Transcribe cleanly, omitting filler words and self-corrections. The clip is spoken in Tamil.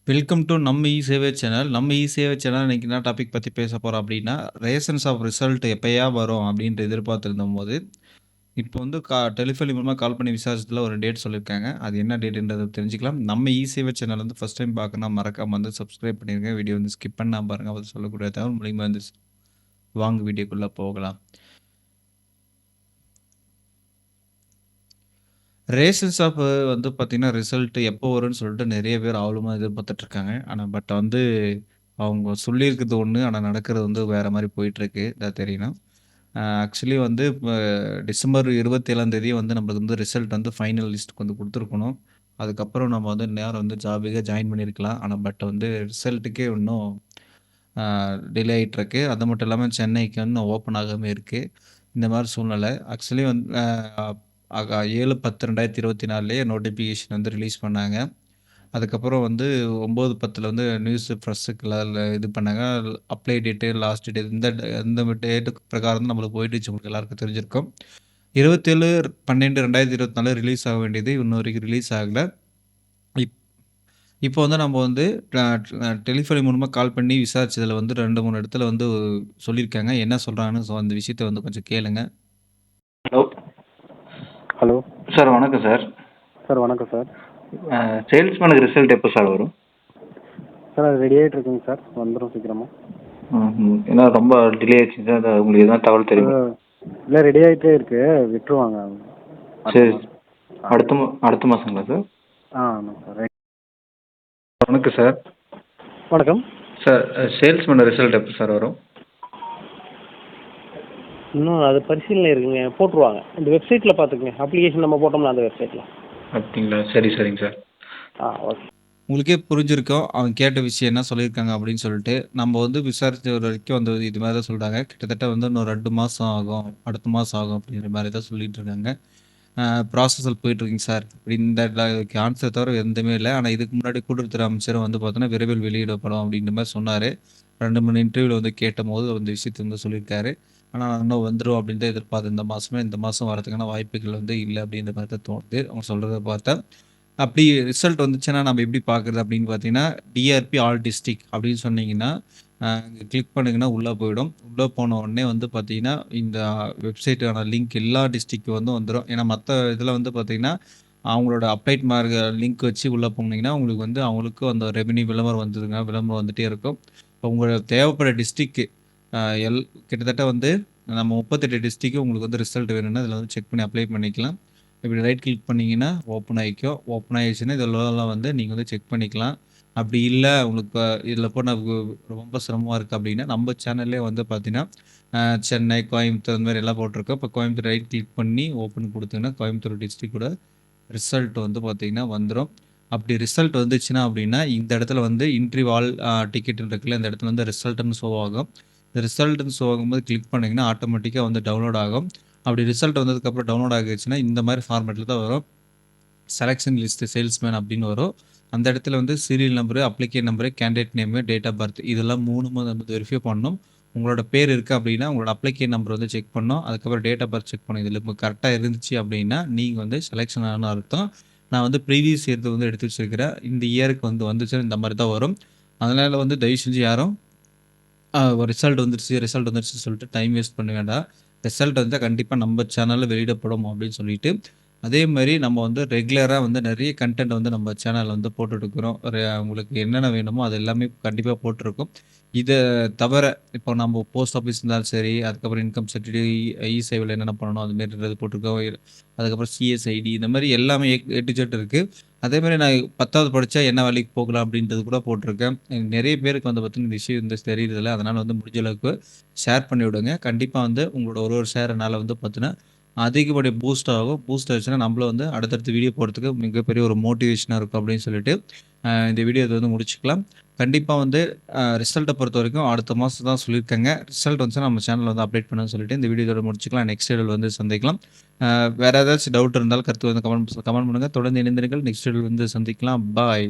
வெல்கம் டூ நம்ம சேவை சேனல். நம்ம சேவை சேனல் இன்னைக்கு என்ன டாபிக் பத்தி பேச போறோம் அப்டின்னா, ரேஷன்ஸ் ஆஃப் ரிசல்ட் எப்பயா வரும் அப்டின்ட்டு எதிர்பார்த்திருந்தபோது, இப்போ வந்து டெலிஃபோன் மூலமா கால் பண்ணி விசாரிச்சதுல ஒரு டேட் சொல்லியிருக்காங்க. அது என்ன டேட்ன்றத தெரிஞ்சுக்கலாம். நம்ம சேவை சேனல் வந்து ஃபர்ஸ்ட் டைம் பார்க்கணும்னா மறக்காம வந்து சப்ஸ்கிரைப் பண்ணிருங்க. வீடியோ வந்து ஸ்கிப் பண்ணாம பாருங்க. அப்ப சொல்லக்கூடிய தகவல் மூலியமா வந்து வாங்க வீடியோக்குள்ள போகலாம். ரேஷன்ஸ் ஆஃப் வந்து பார்த்தீங்கன்னா, ரிசல்ட் எப்போ வரும்னு சொல்லிட்டு நெறைய பேர் ஆவலுமா எதிர்பார்த்துட்டு இருக்காங்க. ஆனா பட் வந்து அவங்க சொல்லியிருக்கிறது ஒண்ணு, ஆனா நடக்கிறது வந்து வேற மாரி போயிட்டுருக்கு. இதான் தெரியணும். ஆக்சுவலி வந்து இப்ப டிசம்பர் 27ஆம் தேதி வந்து நம்மளுக்கு வந்து ரிசல்ட் வந்து ஃபைனல் லிஸ்ட்க்கு வந்து குடுத்துருக்கணும். அதுக்கப்புறம் நம்ம வந்து நேரா வந்து ஜாப்‌க்கு ஜாயின் பண்ணியிருக்கலாம். ஆனா பட் வந்து ரிசல்ட்டுக்கே இன்னும் அ டிலே ஆயிட்டுருக்கு. அது மட்டும் இல்லாம சென்னைக்கு இன்னும் ஓப்பன் ஆகாம இருக்கு. இந்த மாரி சூழ்நிலை. ஆக்சுவலி வந்து 7/10/2024லயே நோட்டிஃபிகேஷன் வந்து ரிலீஸ் பண்ணாங்க. அதுக்கப்புறம் வந்து 9/10ல வந்து நியூஸ் பிரஸ்ஸுக்குள்ள இது பண்ணாங்க. அப்ளை டேட்டு, லாஸ்ட் டேட் இந்த டேட்டுக்கு பிரகாரம் தான் நம்மளுக்கு போயிட்டுச்சு. உங்களுக்கு எல்லாருக்கும் தெரிஞ்சிருக்கும். 27/12/2024 ரிலீஸ் ஆக வேண்டியது இன்ன வரைக்கும் ரிலீஸ் ஆகல. இப் இப்போ வந்து நம்ம வந்து ட டெலிஃபோன் மூலமா கால் பண்ணி விசாரிச்சதுல வந்து 2, 3 இடத்துல வந்து சொல்லியிருக்காங்க. என்ன சொல்றாங்கன்னு அந்த விஷயத்த வந்து கொஞ்சம் கேளுங்க. ஹலோ ஹலோ சார், வணக்கம் சார். சார் வணக்கம் சார். சேல்ஸ்மேனுக்கு ரிசல்ட் எப்போ சார் வரும்? சார் அது ரெடி ஆகிட்டு இருக்குங்க சார், வந்துடும் சீக்கிரமாக. ஏன்னா ரொம்ப டிலே ஆயிடுச்சு சார். அது உங்களுக்கு எதுனா தகவல் தெரியுமா? இல்லை ரெடி ஆகிட்டே இருக்கு, விட்டுருவாங்க. சரி, அடுத்த மாதங்களா சார்? ஆமாம் சார். வணக்கம் சார். வணக்கம் சார், சேல்ஸ்மேன் ரிசல்ட் எப்போ சார் வரும்? இன்னும் அது பரிசீலனை இருக்குங்க, போட்டுருவாங்க. இந்த வெப்சைட்டில் பார்த்துக்குங்க, அப்ளிகேஷன் நம்ம போட்டோம்னா அந்த வெப்சைட்டில். அப்படிங்களா? சரிங்க சார். ஓகே. உங்களுக்கே புரிஞ்சிருக்கும். அவங்க கேட்ட விஷயம் என்ன சொல்லியிருக்காங்க அப்படின்னு சொல்லிட்டு. நம்ம வந்து விசாரிச்ச வரைக்கும் வந்து இது மாரி தான் சொல்றாங்க. கிட்டத்தட்ட வந்து இன்னும் 2 மாசம் ஆகும். அடுத்த மாசம் ஆகும் அப்படிங்கிற மாரி தான் சொல்லிட்டு இருக்காங்க. ப்ராசஸில் போயிட்டுருக்குங்க சார். இந்த ஆன்சர் தவிர எதுவுமே இல்ல. ஆனா இதுக்கு முன்னாடி கூட்டுறவுத்துறை அமைச்சரும் வந்து பார்த்தீங்கன்னா, விரைவில் வெளியிடப்படும் அப்படின்ற மாரி சொன்னாரு. 2, 3 இன்டர்வியூல வந்து கேட்டபோது அந்த விஷயத்த வந்து சொல்லியிருக்காரு. ஆனா இன்னும் வந்துரும் அப்படின்னு தான் எதிர்பார்த்தேன். இந்த மாசம் வரதுக்கான வாய்ப்புகள் வந்து இல்ல அப்படின்ற மாரி தான் தோணுது. அவங்க சொல்றத பார்த்தா. அப்படி ரிசல்ட் வந்துச்சுன்னா நம்ம எப்படி பார்க்குறது அப்படின்னு பார்த்தீங்கன்னா, டிஆர்பி ஆல் டிஸ்ட்ரிக்ட் அப்படின்னு சொன்னீங்கன்னா, கிளிக் பண்ணீங்கன்னா உள்ள போயிடும். உள்ள போன உடனே வந்து பார்த்தீங்கன்னா, இந்த வெப்சைட்டுக்கான லிங்க் எல்லா டிஸ்ட்ரிக்ட் வந்து வந்துரும். ஏன்னா மத்த இதில வந்து பார்த்தீங்கன்னா, அவங்களோட அப்டேட் மார்க் லிங்க் வச்சு உள்ள போனீங்கன்னா, உங்களுக்கு வந்து அவங்களுக்கும் அந்த ரெவென்யூ விளம்பரம் வந்ததுங்க. விளம்பரம் வந்துட்டே இருக்கும். இப்போ உங்களுக்கு தேவைப்படுற டிஸ்ட்ரிக்ட் அ எல் கிட்டத்தட்ட வந்து நம்ம 38 டிஸ்ட்ரிக்ட் உங்களுக்கு வந்து ரிசல்ட் வேணும்னா, இதில வந்து செக் பண்ணி அப்ளை பண்ணிக்கலாம். இப்படி ரைட் கிளிக் பண்ணீங்கன்னா, ஓப்பன் ஆயிக்கும். ஓப்பன் ஆயிருச்சுன்னா, இதெல்லாம் வந்து நீங்க வந்து செக் பண்ணிக்கலாம். அப்படி இல்ல உங்களுக்கு இதில போனா ரொம்ப சிரமமா இருக்கு அப்படின்னா, நம்ம சேனல்லே வந்து பார்த்தீங்கன்னா, அ சென்னை, கோயம்புத்தூர் அந்த மாரி எல்லாம் போட்டிருக்கோம். இப்போ கோயம்புத்தூர் ரைட் கிளிக் பண்ணி ஓப்பன் குடுத்தீங்கன்னா, கோயம்புத்தூர் டிஸ்ட்ரிக்ட்டோட ரிசல்ட் வந்து பார்த்தீங்கன்னா வந்துரும். அப்படி ரிசல்ட் வந்துச்சுன்னா அப்படின்னா, இந்த இடத்துல வந்து இன்டர்வியூ ஆல் டிக்கெட்ன்னு இருக்குல்ல, இந்த இடத்துல வந்து ரிசல்ட்ன்னு ஷோ ஆகும். இந்த ரிசல்ட்ன்னு ஷோ ஆகும்போது கிளிக் பண்ணீங்கன்னா, ஆட்டோமேட்டிக்கா வந்து டவுன்லோட் ஆகும். அப்படி ரிசல்ட் வந்ததுக்கப்புறம் டவுன்லோட் ஆகிருச்சுன்னா, இந்த மாரி ஃபார்மேட்ல தான் வரும். செலக்ஷன் லிஸ்ட் சேல்ஸ்மேன் அப்படின்னு வரும். அந்த இடத்துல வந்து serial number, application number, candidate name, date of birth இதெல்லாம் 3 வந்து வெரிஃபை பண்ணணும். உங்களோட பேர் இருக்கு அப்படின்னா, உங்களோட அப்ளிகேஷன் நம்பர் வந்து செக் பண்ணணும். அதுக்கப்புறம் டேட் ஆஃப் பர்த் செக் பண்ணணும். இதில இப்போ கரெக்ட்டா இருந்துச்சு அப்படின்னா, நீங்க வந்து செலக்ஷன் ஆன அர்த்தம். நான் வந்து ப்ரீவியஸ் இயர்து வந்து எடுத்து வச்சிருக்கிறேன். இந்த இயருக்கு வந்து வந்துச்சுன்னா இந்த மாரி தான் வரும். அதனால வந்து தயவு செஞ்சு யாரும் ரிசல்ட் வந்துருச்சுன்னு சொல்லிட்டு டைம் வேஸ்ட் பண்ண வேண்டாம். ரிசல்ட் வந்தா கண்டிப்பா நம்ம சேனல்ல வெளியிடப்படும் அப்படின்னு சொல்லிட்டு, அதே மாரி நம்ம வந்து ரெகுலரா வந்து நெறைய கன்டென்ட் வந்து நம்ம சேனல்ல வந்து போட்டுட்டு இருக்கிறோம். உங்களுக்கு என்னென்ன வேணுமோ அது எல்லாமே கண்டிப்பா போட்டுருக்கோம். இத தவிர இப்போ நம்ம போஸ்ட் ஆஃபீஸ் இருந்தாலும் சரி, அதுக்கப்புறம் இன்கம் சர்டிஃபிகேட், இ-சேவைல என்னென்ன பண்ணணும் அது மாரின்றது போட்டுருக்கோம். அதுக்கப்புறம் சிஎஸ்ஐடி இந்த மாரி எல்லாமே ஏ டூ இசட் இருக்கு. அதே மாரி நான் 10வது படிச்சா என்ன வேலைக்கு போகலாம் அப்படின்றது கூட போட்டிருக்கேன். நெறைய பேருக்கு வந்து பார்த்தீங்கன்னா, இந்த விஷயம் வந்து தெரியறதில்ல. அதனால வந்து முடிஞ்ச அளவுக்கு ஷேர் பண்ணி விடுங்க. கண்டிப்பா வந்து உங்களோட ஒரு ஷேர்னால வந்து பார்த்தீங்கன்னா, அதிகப்படியா பூஸ்ட் ஆகும். பூஸ்ட் ஆச்சுன்னா நம்மளும் வந்து அடுத்தடுத்த வீடியோ போடுறதுக்கு மிகப்பெரிய ஒரு மோட்டிவேஷனா இருக்கும் அப்படின்னு சொல்லிட்டு, இந்த வீடியோ இத வந்து முடிச்சுக்கலாம். கண்டிப்பா வந்து ரிசல்ட்ட பொறுத்தவரைக்கும் அடுத்த மாசம் தான் சொல்லியிருக்காங்க. ரிசல்ட் வந்துச்சுன்னா நம்ம சேனல்ல வந்து அப்டேட் பண்ணுன்னு சொல்லிட்டு இந்த வீடியோ இதோட முடிச்சுக்கலாம். நெக்ஸ்ட் வீடியோல வந்து சந்திக்கலாம். வேற ஏதாச்சும் டவுட் இருந்தாலும் கருத்து வந்து கமெண்ட் பண்ணுங்க. தொடர்ந்து இணைந்திருங்கள். நெக்ஸ்ட் வீடியோல வந்து சந்திக்கலாம். பாய்.